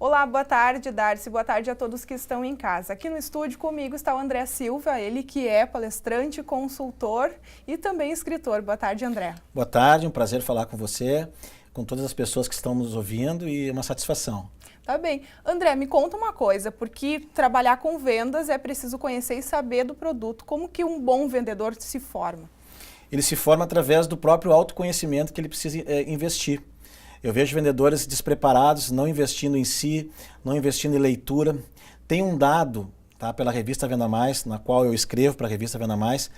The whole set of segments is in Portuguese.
Olá, boa tarde, Darcy. Boa tarde a todos que estão em casa. Aqui no estúdio comigo está o André Silva, ele que é palestrante, consultor e também escritor. Boa tarde, André. Boa tarde, um prazer falar com você, com todas as pessoas que estão nos ouvindo e uma satisfação. Tá bem. André, me conta uma coisa, porque trabalhar com vendas é preciso conhecer e saber do produto. Como que um bom vendedor se forma? Ele se forma através do próprio autoconhecimento que ele precisa investir. Eu vejo vendedores despreparados, não investindo em si, não investindo em leitura. Tem um dado, tá, pela revista Venda Mais, na qual eu escrevo para a revista Venda Mais,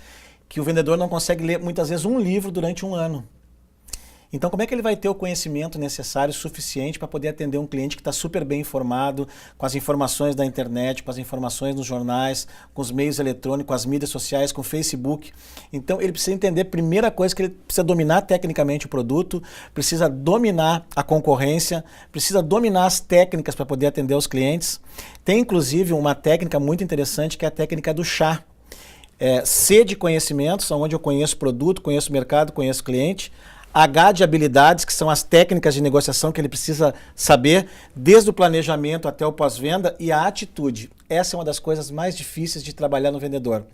que o vendedor não consegue ler muitas vezes um livro durante um ano. Então, como é que ele vai ter o conhecimento necessário, suficiente para poder atender um cliente que está super bem informado, com as informações da internet, com as informações nos jornais, com os meios eletrônicos, com as mídias sociais, com o Facebook? Então, ele precisa entender, primeira coisa, que ele precisa dominar tecnicamente o produto, precisa dominar a concorrência, precisa dominar as técnicas para poder atender os clientes. Tem, inclusive, uma técnica muito interessante, que é a técnica do chá. C de conhecimentos, onde eu conheço o produto, conheço o mercado, conheço o cliente. H de habilidades, que são as técnicas de negociação que ele precisa saber, desde o planejamento até o pós-venda, e a atitude. Essa é uma das coisas mais difíceis de trabalhar no vendedor.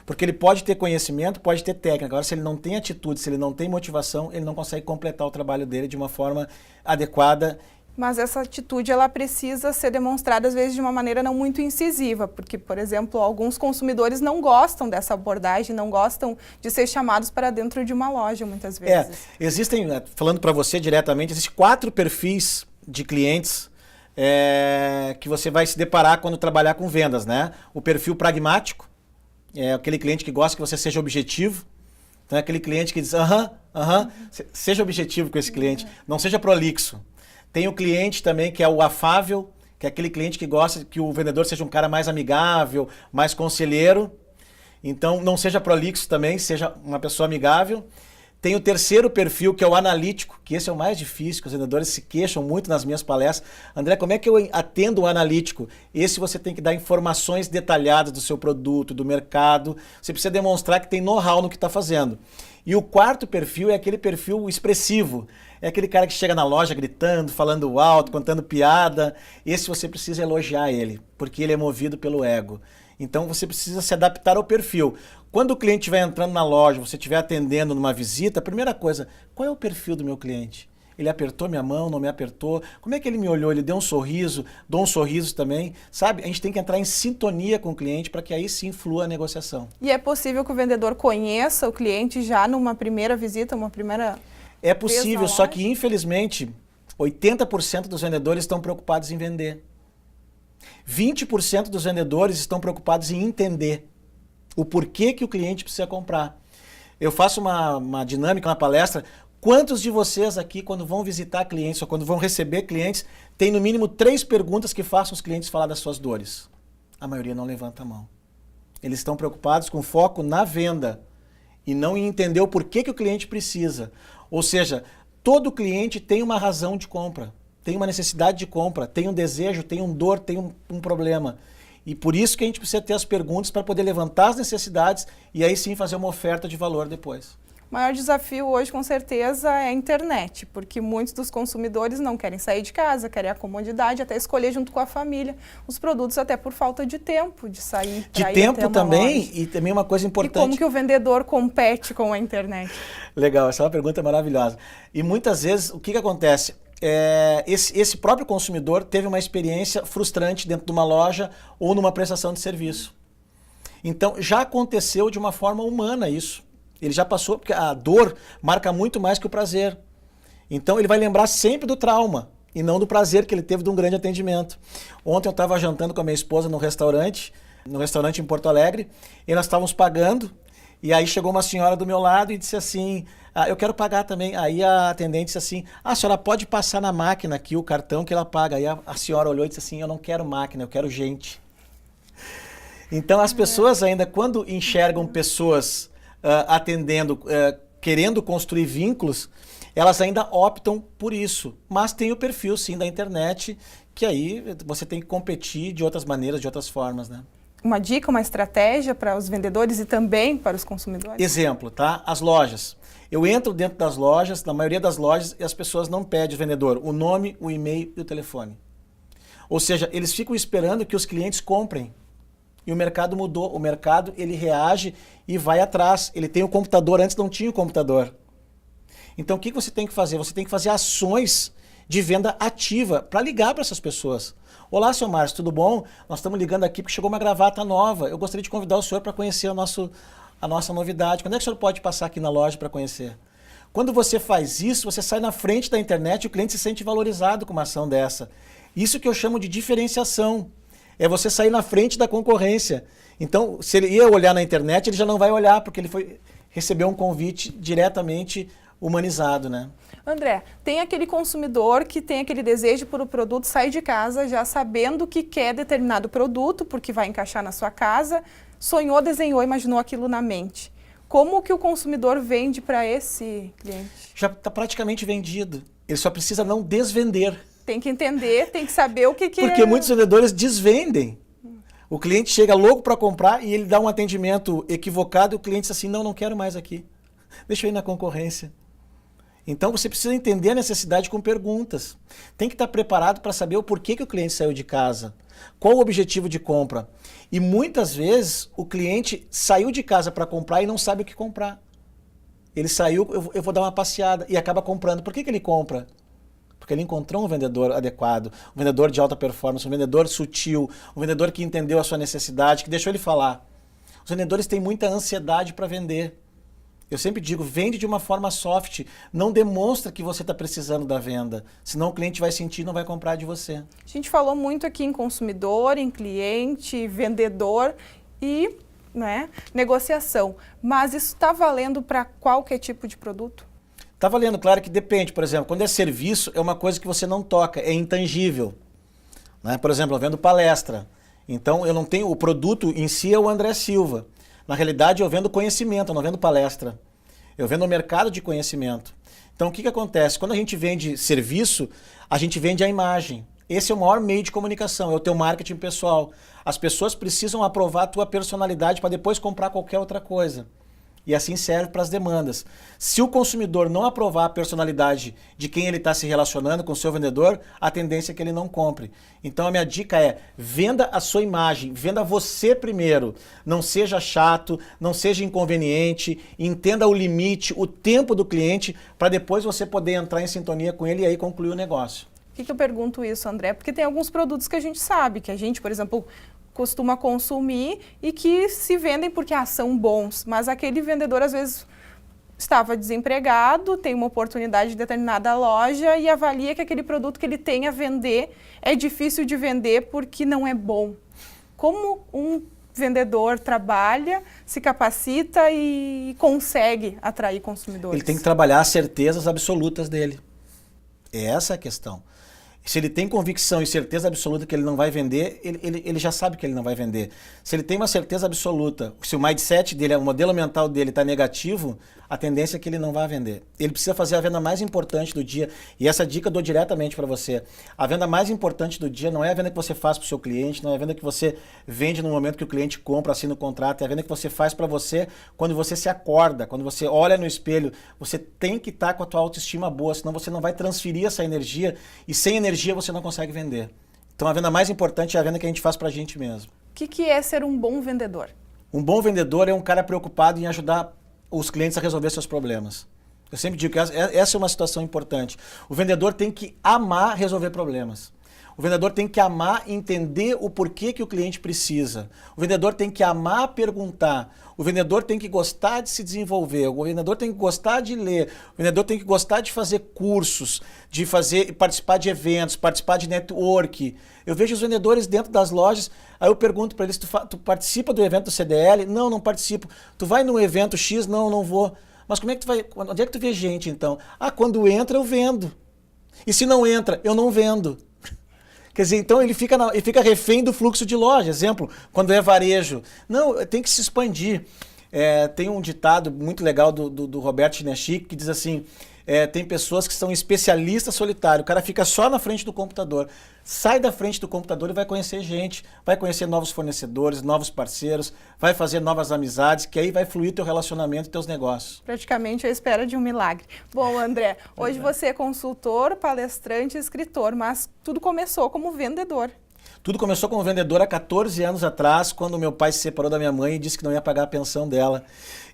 Porque ele pode ter conhecimento, pode ter técnica. Agora, se ele não tem atitude, se ele não tem motivação, ele não consegue completar o trabalho dele de uma forma adequada. Mas essa atitude, ela precisa ser demonstrada, às vezes, de uma maneira não muito incisiva, porque, por exemplo, alguns consumidores não gostam dessa abordagem, não gostam de ser chamados para dentro de uma loja, muitas vezes. Existem, falando para você diretamente, existem 4 perfis de clientes que você vai se deparar quando trabalhar com vendas, né? O perfil pragmático, é aquele cliente que gosta que você seja objetivo. Então é aquele cliente que diz, seja objetivo com esse cliente, não seja prolixo. Tem o cliente também que é o afável, que é aquele cliente que gosta que o vendedor seja um cara mais amigável, mais conselheiro. Então não seja prolixo também, seja uma pessoa amigável. Tem o terceiro perfil, que é o analítico, que esse é o mais difícil, que os vendedores se queixam muito nas minhas palestras. André, como é que eu atendo o analítico? Esse você tem que dar informações detalhadas do seu produto, do mercado. Você precisa demonstrar que tem know-how no que está fazendo. E o quarto perfil é aquele perfil expressivo. É aquele cara que chega na loja gritando, falando alto, contando piada. Esse você precisa elogiar ele, porque ele é movido pelo ego. Então você precisa se adaptar ao perfil. Quando o cliente estiver entrando na loja, você estiver atendendo numa visita, a primeira coisa, qual é o perfil do meu cliente? Ele apertou minha mão, não me apertou? Como é que ele me olhou? Ele deu um sorriso? Dou um sorriso também? Sabe? A gente tem que entrar em sintonia com o cliente para que aí sim flua a negociação. E é possível que o vendedor conheça o cliente já numa primeira visita, uma primeira... É possível, só que infelizmente 80% dos vendedores estão preocupados em vender. 20% dos vendedores estão preocupados em entender o porquê que o cliente precisa comprar. Eu faço uma dinâmica na palestra. Quantos de vocês aqui, quando vão visitar clientes ou quando vão receber clientes, tem no mínimo 3 perguntas que façam os clientes falar das suas dores? A maioria não levanta a mão. Eles estão preocupados com foco na venda e não em entender o porquê que o cliente precisa. Ou seja, todo cliente tem uma razão de compra, tem uma necessidade de compra, tem um desejo, tem dor, tem um problema. E por isso que a gente precisa ter as perguntas para poder levantar as necessidades e aí sim fazer uma oferta de valor depois. O maior desafio hoje, com certeza, é a internet, porque muitos dos consumidores não querem sair de casa, querem a comodidade, até escolher junto com a família os produtos, até por falta de tempo de sair. De tempo também, e também uma coisa importante. E como que o vendedor compete com a internet? Legal, essa é uma pergunta maravilhosa. E muitas vezes, o que acontece? Esse próprio consumidor teve uma experiência frustrante dentro de uma loja ou numa prestação de serviço. Então, já aconteceu de uma forma humana isso. Ele já passou, porque a dor marca muito mais que o prazer. Então ele vai lembrar sempre do trauma e não do prazer que ele teve de um grande atendimento. Ontem eu estava jantando com a minha esposa num restaurante em Porto Alegre, e nós estávamos pagando, e aí chegou uma senhora do meu lado e disse assim, eu quero pagar também. Aí a atendente disse assim, a senhora pode passar na máquina aqui o cartão que ela paga. Aí a senhora olhou e disse assim, eu não quero máquina, eu quero gente. Então as pessoas ainda, quando enxergam pessoas atendendo, querendo construir vínculos, elas ainda optam por isso. Mas tem o perfil, sim, da internet, que aí você tem que competir de outras maneiras, de outras formas, né? Uma dica, uma estratégia para os vendedores e também para os consumidores? Exemplo, tá? As lojas. Eu entro dentro das lojas, na maioria das lojas, e as pessoas não pedem ao vendedor o nome, o e-mail e o telefone. Ou seja, eles ficam esperando que os clientes comprem. E o mercado mudou. O mercado, ele reage e vai atrás. Ele tem o computador, antes não tinha o computador. Então, o que você tem que fazer? Você tem que fazer ações de venda ativa para ligar para essas pessoas. Olá, seu Márcio, tudo bom? Nós estamos ligando aqui porque chegou uma gravata nova. Eu gostaria de convidar o senhor para conhecer a nossa novidade. Quando é que o senhor pode passar aqui na loja para conhecer? Quando você faz isso, você sai na frente da internet e o cliente se sente valorizado com uma ação dessa. Isso que eu chamo de diferenciação. É você sair na frente da concorrência. Então, se ele ia olhar na internet, ele já não vai olhar, porque ele recebeu um convite diretamente humanizado, né? André, tem aquele consumidor que tem aquele desejo por o produto, sai de casa já sabendo que quer determinado produto, porque vai encaixar na sua casa, sonhou, desenhou, imaginou aquilo na mente. Como que o consumidor vende para esse cliente? Já está praticamente vendido. Ele só precisa não desvender. Tem que entender, tem que saber o que Porque muitos vendedores desvendem. O cliente chega louco para comprar e ele dá um atendimento equivocado e o cliente diz assim, não quero mais aqui. Deixa eu ir na concorrência. Então você precisa entender a necessidade com perguntas. Tem que estar preparado para saber o porquê que o cliente saiu de casa. Qual o objetivo de compra? E muitas vezes o cliente saiu de casa para comprar e não sabe o que comprar. Ele saiu, eu vou dar uma passeada e acaba comprando. Por que ele compra? Porque ele encontrou um vendedor adequado, um vendedor de alta performance, um vendedor sutil, um vendedor que entendeu a sua necessidade, que deixou ele falar. Os vendedores têm muita ansiedade para vender. Eu sempre digo, vende de uma forma soft, não demonstra que você está precisando da venda, senão o cliente vai sentir e não vai comprar de você. A gente falou muito aqui em consumidor, em cliente, vendedor e negociação, mas isso está valendo para qualquer tipo de produto? Está valendo, claro que depende. Por exemplo, quando é serviço, é uma coisa que você não toca, é intangível. Né? Por exemplo, eu vendo palestra, então eu não tenho, o produto em si é o André Silva. Na realidade, eu vendo conhecimento, eu não vendo palestra. Eu vendo o mercado de conhecimento. Então, o que acontece? Quando a gente vende serviço, a gente vende a imagem. Esse é o maior meio de comunicação, é o teu marketing pessoal. As pessoas precisam aprovar a tua personalidade para depois comprar qualquer outra coisa. E assim serve para as demandas. Se o consumidor não aprovar a personalidade de quem ele está se relacionando com o seu vendedor, a tendência é que ele não compre. Então a minha dica é, venda a sua imagem, venda você primeiro. Não seja chato, não seja inconveniente, entenda o limite, o tempo do cliente, para depois você poder entrar em sintonia com ele e aí concluir o negócio. Por que eu pergunto isso, André? Porque tem alguns produtos que a gente sabe, que a gente, por exemplo, costuma consumir e que se vendem porque são bons, mas aquele vendedor às vezes estava desempregado, tem uma oportunidade de determinada loja e avalia que aquele produto que ele tem a vender é difícil de vender porque não é bom. Como um vendedor trabalha, se capacita e consegue atrair consumidores? Ele tem que trabalhar as certezas absolutas dele. Essa é a questão. Se ele tem convicção e certeza absoluta que ele não vai vender, ele já sabe que ele não vai vender. Se ele tem uma certeza absoluta, se o mindset dele, o modelo mental dele está negativo, a tendência é que ele não vai vender. Ele precisa fazer a venda mais importante do dia. E essa dica eu dou diretamente para você. A venda mais importante do dia não é a venda que você faz para o seu cliente, não é a venda que você vende no momento que o cliente compra, assina o contrato, é a venda que você faz para você quando você se acorda, quando você olha no espelho. Você tem que estar com a tua autoestima boa, senão você não vai transferir essa energia e sem energia você não consegue vender. Então a venda mais importante é a venda que a gente faz para a gente mesmo. O que é ser um bom vendedor? Um bom vendedor é um cara preocupado em ajudar os clientes a resolver seus problemas. Eu sempre digo que essa é uma situação importante. O vendedor tem que amar resolver problemas. O vendedor tem que amar entender o porquê que o cliente precisa. O vendedor tem que amar perguntar. O vendedor tem que gostar de se desenvolver. O vendedor tem que gostar de ler. O vendedor tem que gostar de fazer cursos, de participar de eventos, participar de network. Eu vejo os vendedores dentro das lojas, aí eu pergunto para eles, tu participa do evento do CDL? Não, não participo. Tu vai no evento X? Não, não vou. Mas como é que tu vai? Onde é que tu vê gente então? Quando entra eu vendo. E se não entra, eu não vendo. Quer dizer, então ele fica refém do fluxo de loja. Exemplo, quando é varejo. Não, tem que se expandir. Tem um ditado muito legal do Roberto Chinachique que diz assim, tem pessoas que são especialistas solitários. O cara fica só na frente do computador. Sai da frente do computador e vai conhecer gente, vai conhecer novos fornecedores, novos parceiros, vai fazer novas amizades, que aí vai fluir teu relacionamento e teus negócios. Praticamente à espera de um milagre. Bom, André, hoje você é consultor, palestrante e escritor, mas tudo começou como vendedor. Tudo começou como vendedor há 14 anos atrás, quando meu pai se separou da minha mãe e disse que não ia pagar a pensão dela.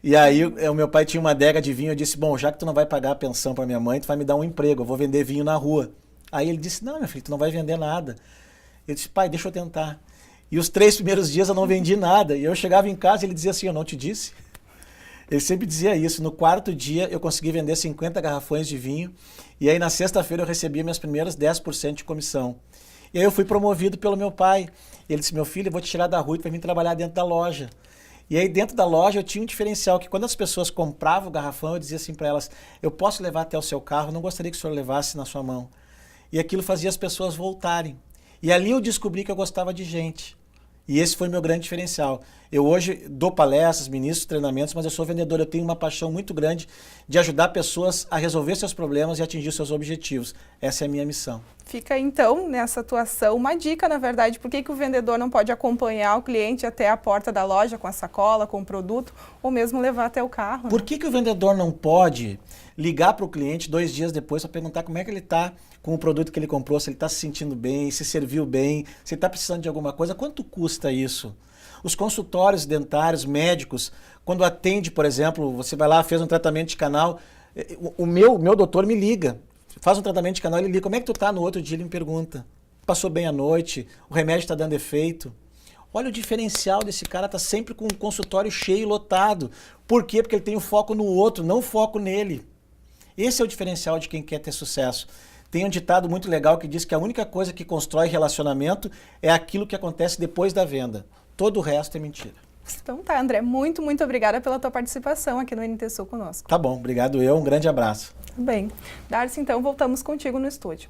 E aí o meu pai tinha uma adega de vinho, eu disse, bom, já que tu não vai pagar a pensão para minha mãe, tu vai me dar um emprego, eu vou vender vinho na rua. Aí ele disse, não, meu filho, tu não vai vender nada. Eu disse, pai, deixa eu tentar. E os 3 primeiros dias eu não vendi nada. E eu chegava em casa e ele dizia assim, eu não te disse? Ele sempre dizia isso. No 4º dia eu consegui vender 50 garrafões de vinho. E aí na sexta-feira eu recebia minhas primeiras 10% de comissão. E aí eu fui promovido pelo meu pai. Ele disse, meu filho, eu vou te tirar da rua e tu vai vir trabalhar dentro da loja. E aí dentro da loja eu tinha um diferencial, que quando as pessoas compravam o garrafão, eu dizia assim para elas, eu posso levar até o seu carro, não gostaria que o senhor levasse na sua mão. E aquilo fazia as pessoas voltarem. E ali eu descobri que eu gostava de gente. E esse foi meu grande diferencial. Eu hoje dou palestras, ministro treinamentos, mas eu sou vendedor. Eu tenho uma paixão muito grande de ajudar pessoas a resolver seus problemas e atingir seus objetivos. Essa é a minha missão. Fica então, nessa atuação, uma dica, na verdade, por que o vendedor não pode acompanhar o cliente até a porta da loja com a sacola, com o produto, ou mesmo levar até o carro? Por que o vendedor não pode ligar para o cliente 2 dias depois para perguntar como é que ele está com o produto que ele comprou, se ele está se sentindo bem, se serviu bem, se ele está precisando de alguma coisa, quanto custa isso? Os consultórios dentários, médicos, quando atende, por exemplo, você vai lá, fez um tratamento de canal, o meu doutor me liga, faz um tratamento de canal, ele liga, como é que tu tá? No outro dia ele me pergunta, passou bem a noite, o remédio está dando efeito. Olha o diferencial desse cara, tá sempre com o consultório cheio, lotado. Por quê? Porque ele tem o foco no outro, não o foco nele. Esse é o diferencial de quem quer ter sucesso. Tem um ditado muito legal que diz que a única coisa que constrói relacionamento é aquilo que acontece depois da venda. Todo o resto é mentira. Então tá, André, muito obrigada pela tua participação aqui no NT Sul conosco. Tá bom, obrigado um grande abraço. Bem, Darcy, então voltamos contigo no estúdio.